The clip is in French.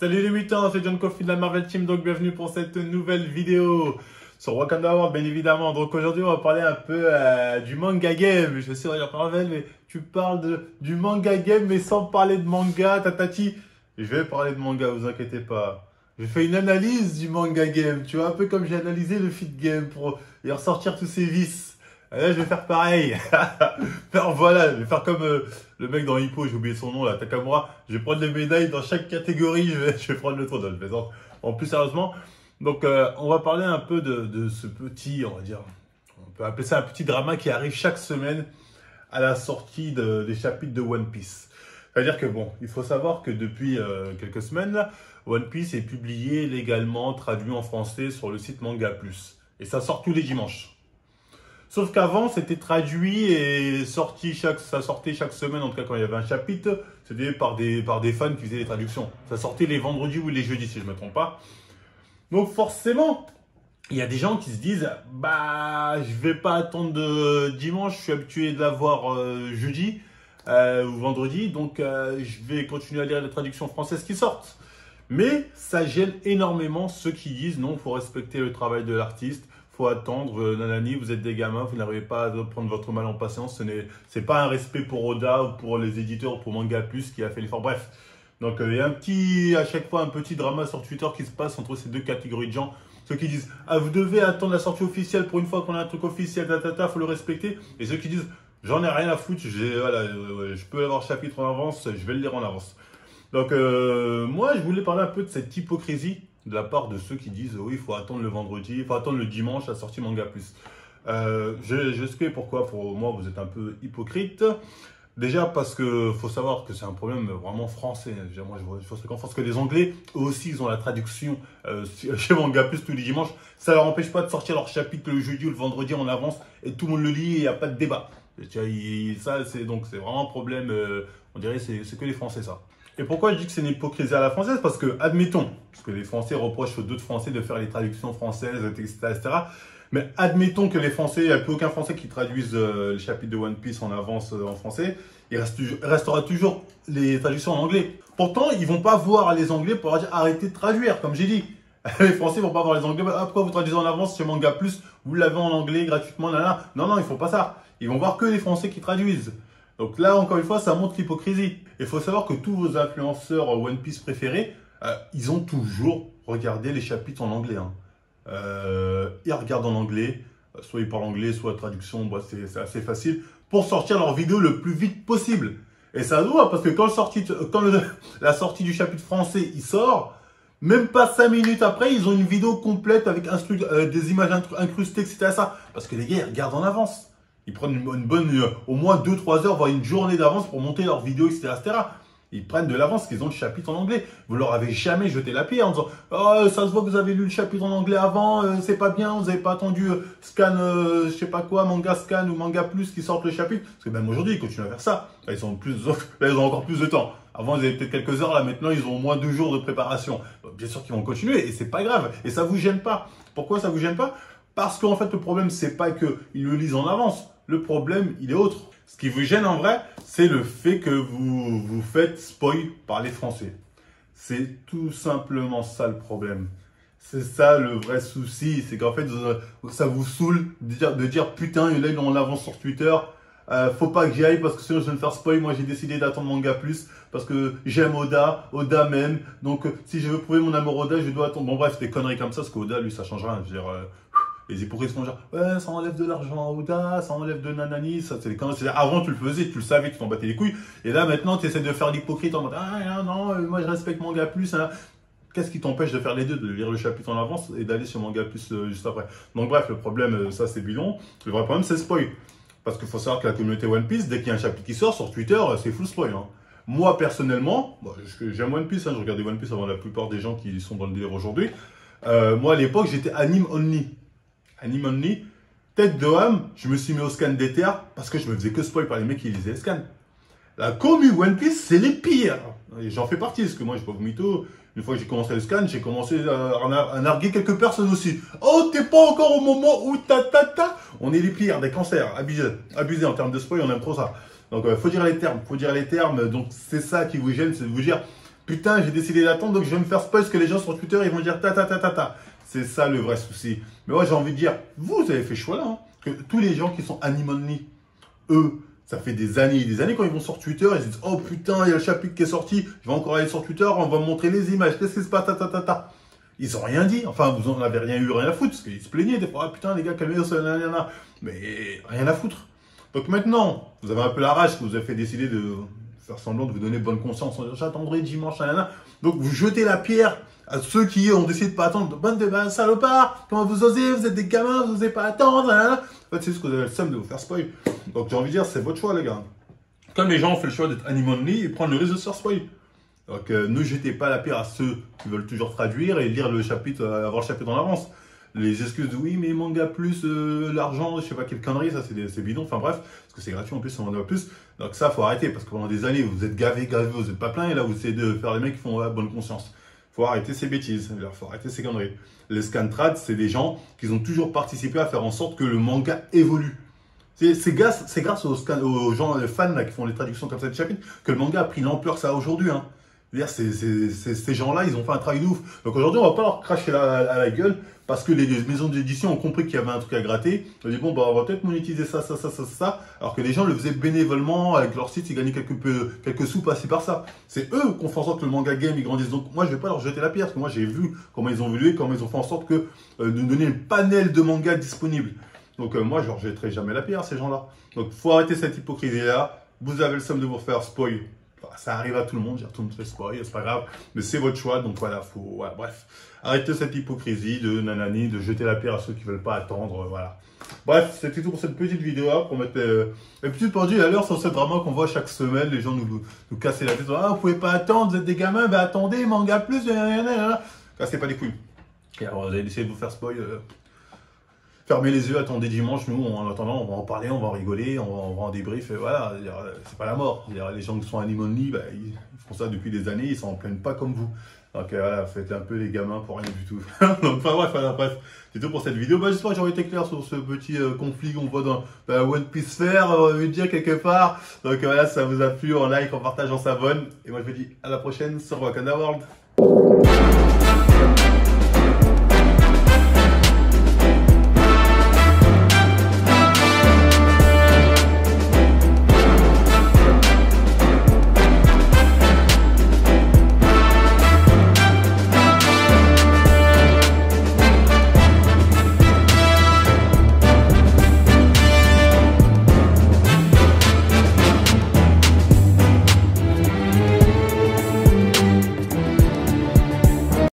Salut les mutants, c'est John Coffey de la Marvel Team, donc bienvenue pour cette nouvelle vidéo sur Wakanda World, bien évidemment. Donc aujourd'hui, on va parler un peu du manga game. Je sais, regarde Marvel, mais tu parles du manga game, mais sans parler de manga, tatati. Je vais parler de manga, vous inquiétez pas. Je fais une analyse du manga game, tu vois, un peu comme j'ai analysé le fit game pour y ressortir tous ses vices. Et là, je vais faire pareil. Voilà, je vais faire comme le mec dans Hippo, j'ai oublié son nom, là, Takamura. Je vais prendre les médailles dans chaque catégorie, je vais prendre le tour. Je plaisante. En plus, sérieusement, donc on va parler un peu de ce petit, on va dire, on peut appeler ça un petit drama qui arrive chaque semaine à la sortie des chapitres de One Piece. C'est-à-dire que bon, il faut savoir que depuis quelques semaines, là, One Piece est publié légalement, traduit en français sur le site Manga Plus. Et ça sort tous les dimanches. Sauf qu'avant, c'était traduit et ça sortait chaque semaine, en tout cas quand il y avait un chapitre, c'était par des fans qui faisaient les traductions. Ça sortait les vendredis ou les jeudis, si je ne me trompe pas. Donc forcément, il y a des gens qui se disent, bah, je vais pas attendre dimanche, je suis habitué de l'avoir jeudi ou vendredi, donc je vais continuer à lire les traductions françaises qui sortent. Mais ça gêne énormément ceux qui disent, non, il faut respecter le travail de l'artiste. Faut attendre, nanani, vous êtes des gamins, vous n'arrivez pas à prendre votre mal en patience, c'est pas un respect pour Oda ou pour les éditeurs ou pour Manga Plus qui a fait l'effort. Bref, donc il y a à chaque fois un petit drama sur Twitter qui se passe entre ces deux catégories de gens. Ceux qui disent, ah vous devez attendre la sortie officielle pour une fois qu'on a un truc officiel, faut le respecter. Et ceux qui disent, j'en ai rien à foutre, voilà, je peux avoir le chapitre en avance, je vais le lire en avance. Donc moi je voulais parler un peu de cette hypocrisie de la part de ceux qui disent oui, il faut attendre le vendredi, il faut attendre le dimanche la sortie Manga Plus. Je sais pourquoi, pour moi, vous êtes un peu hypocrite. Déjà parce que faut savoir que c'est un problème vraiment français. Moi, je pense qu'en France, que les Anglais, eux aussi, ils ont la traduction chez Manga Plus tous les dimanches. Ça leur empêche pas de sortir leur chapitre le jeudi ou le vendredi en avance et tout le monde le lit et il n'y a pas de débat. Ça, c'est vraiment un problème, on dirait, c'est que les Français, ça. Et pourquoi je dis que c'est une hypocrisie à la française? Parce que, admettons, parce que les Français reprochent aux d'autres Français de faire les traductions françaises, etc. Mais admettons que les Français, il n'y a plus aucun Français qui traduise les chapitres de One Piece en avance en français. Il restera toujours les traductions en anglais. Pourtant, ils ne vont pas voir les Anglais pour leur dire arrêtez de traduire, comme j'ai dit. Les Français ne vont pas voir les Anglais. Ah, pourquoi vous traduisez en avance chez Manga Plus? Vous l'avez en anglais gratuitement. Là. Non, ils ne font pas ça. Ils vont voir que les Français qui traduisent. Donc là, encore une fois, ça montre l'hypocrisie. Il faut savoir que tous vos influenceurs One Piece préférés, ils ont toujours regardé les chapitres en anglais. Ils regardent en anglais, soit ils parlent anglais, soit traduction, bah, c'est assez facile, pour sortir leur vidéo le plus vite possible. Et ça doit, parce que quand la sortie du chapitre français, il sort, même pas 5 minutes après, ils ont une vidéo complète avec des images incrustées, etc. Parce que les gars, ils regardent en avance. Ils prennent une bonne, au moins 2-3 heures, voire une journée d'avance pour monter leurs vidéos, etc. Ils prennent de l'avance, qu'ils ont le chapitre en anglais. Vous leur avez jamais jeté la pierre en disant « Oh, ça se voit que vous avez lu le chapitre en anglais avant, c'est pas bien, vous n'avez pas attendu Scan, je sais pas quoi, Manga Scan ou Manga Plus qui sortent le chapitre. » Parce que même aujourd'hui, ils continuent à faire ça. Là, ils ont encore plus de temps. Avant, ils avaient peut-être quelques heures, là maintenant, ils ont au moins 2 jours de préparation. Donc, bien sûr qu'ils vont continuer, et c'est pas grave. Et ça vous gêne pas. Pourquoi ça vous gêne pas? Parce qu'en fait, le problème, c'est pas qu'ils le lisent en avance. Le problème, il est autre. Ce qui vous gêne en vrai, c'est le fait que vous vous faites spoil par les Français. C'est tout simplement ça le problème. C'est ça le vrai souci. C'est qu'en fait, ça vous saoule de dire putain, là, ils ont l'avance sur Twitter. Faut pas que j'y aille parce que sinon je vais me faire spoil. Moi, j'ai décidé d'attendre Manga Plus parce que j'aime Oda même. Donc, si je veux prouver mon amour Oda, je dois attendre. Bon, bref, des conneries comme ça, parce qu'Oda, lui, ça change rien. Je veux dire, les hypocrites font genre, ouais, ça enlève de l'argent à Oda, ça enlève de nanani, ça c'est les conneries. Avant, tu le faisais, tu le savais, tu t'en battais les couilles. Et là, maintenant, tu essaies de faire l'hypocrite en mode, ah non, moi je respecte Manga Plus. Hein. Qu'est-ce qui t'empêche de faire les deux, de lire le chapitre en avance et d'aller sur Manga Plus juste après? Donc, bref, le problème, ça c'est bidon. Le vrai problème, c'est spoil. Parce qu'il faut savoir que la communauté One Piece, dès qu'il y a un chapitre qui sort sur Twitter, c'est full spoil. Hein. Moi, personnellement, j'aime One Piece, hein, je regardais One Piece avant la plupart des gens qui sont dans le délire aujourd'hui. Moi, à l'époque, j'étais anime only. Anime only. Tête de âme, je me suis mis au scan d'Ether parce que je me faisais que spoil par les mecs qui lisaient les scans. La commu One Piece, c'est les pires. J'en fais partie, parce que moi, je pas vous mytho. Une fois que j'ai commencé le scan, j'ai commencé à narguer quelques personnes aussi. Oh, t'es pas encore au moment où On est les pires, des cancers, abusés en termes de spoil, on aime trop ça. Donc, faut dire les termes, Donc, c'est ça qui vous gêne, c'est de vous dire, putain, j'ai décidé d'attendre, donc je vais me faire spoil, parce que les gens sur Twitter, ils vont dire ta ta ta ta ta. C'est ça le vrai souci. Mais moi, j'ai envie de dire, vous avez fait choix là, hein, que tous les gens qui sont anime only, eux, ça fait des années quand ils vont sur Twitter, ils se disent, oh putain, il y a le chapitre qui est sorti, je vais encore aller sur Twitter, on va me montrer les images, qu'est-ce qui se passe, ta ta ta ta. Ils ont rien dit, enfin, vous en avez rien à foutre, parce qu'ils se plaignaient des fois, ah putain, les gars, calmez-vous, mais rien à foutre. Donc maintenant, vous avez un peu la rage que vous avez fait décider de faire semblant de vous donner bonne conscience en disant j'attendrai dimanche, nanana. Donc vous jetez la pierre à ceux qui ont décidé de pas attendre. Bande de salopards, comment vous osez, vous êtes des gamins, vous n'osez pas attendre, nanana. En fait, c'est juste que vous avez le seum de vous faire spoil. Donc j'ai envie de dire, c'est votre choix, les gars. Comme les gens ont fait le choix d'être anime only, ils prennent le risque de se faire spoil. Donc ne jetez pas la pierre à ceux qui veulent toujours traduire et lire le chapitre, avoir le chapitre en avance. Les excuses de oui, mais manga plus, l'argent, je sais pas quelle connerie, ça c'est bidon, enfin bref, parce que c'est gratuit en plus, c'est manga plus. Donc ça, faut arrêter, parce que pendant des années, vous êtes gavés, vous êtes pas plein, et là, vous essayez de faire les mecs qui font bonne conscience. Faut arrêter ces bêtises, faut arrêter ces conneries. Les scantrad, c'est des gens qui ont toujours participé à faire en sorte que le manga évolue. C'est grâce aux gens, les fans là, qui font les traductions comme ça de chapitres, que le manga a pris l'ampleur que ça a aujourd'hui. Hein. Ces gens-là, ils ont fait un travail de ouf. Donc aujourd'hui, on va pas leur cracher à la gueule parce que les maisons d'édition ont compris qu'il y avait un truc à gratter. Ils ont dit bon, bah, on va peut-être monétiser ça. Alors que les gens le faisaient bénévolement avec leur site, ils gagnaient quelques sous par-ci par-ça. C'est eux qui ont fait en sorte que le manga game il grandisse. Donc moi, je vais pas leur jeter la pierre parce que moi, j'ai vu comment ils ont évolué, comment ils ont fait en sorte de nous donner un panel de mangas disponibles. Donc moi, je leur jetterai jamais la pierre à ces gens-là. Donc faut arrêter cette hypocrisie-là. Vous avez le somme de vous faire spoil. Ça arrive à tout le monde, tout le monde fait spoil, c'est pas grave, mais c'est votre choix, donc voilà, bref. Arrêtez cette hypocrisie de nanani, de jeter la pierre à ceux qui veulent pas attendre, voilà. Bref, c'était tout pour cette petite vidéo, pour mettre les petites pendules à l'heure sur ce drama qu'on voit chaque semaine, les gens nous casser la tête, ah, vous pouvez pas attendre, vous êtes des gamins, bah attendez, manga plus, cassez pas les couilles. Et alors, vous allez essayer de vous faire spoil, fermez les yeux, attendez dimanche, nous en attendant on va en parler, on va en rigoler, on va en débrief, et voilà, c'est pas la mort. Les gens qui sont anime only, bah, ils font ça depuis des années, ils s'en plaignent pas comme vous. Donc voilà, faites un peu les gamins pour rien du tout. Donc enfin bref, c'est tout pour cette vidéo. Bah, j'espère que j'aurais été clair sur ce petit conflit qu'on voit dans One Piece faire, on va dire quelque part. Donc voilà, si ça vous a plu, en like, en partage, en s'abonne. Et moi je vous dis à la prochaine sur Wakanda World.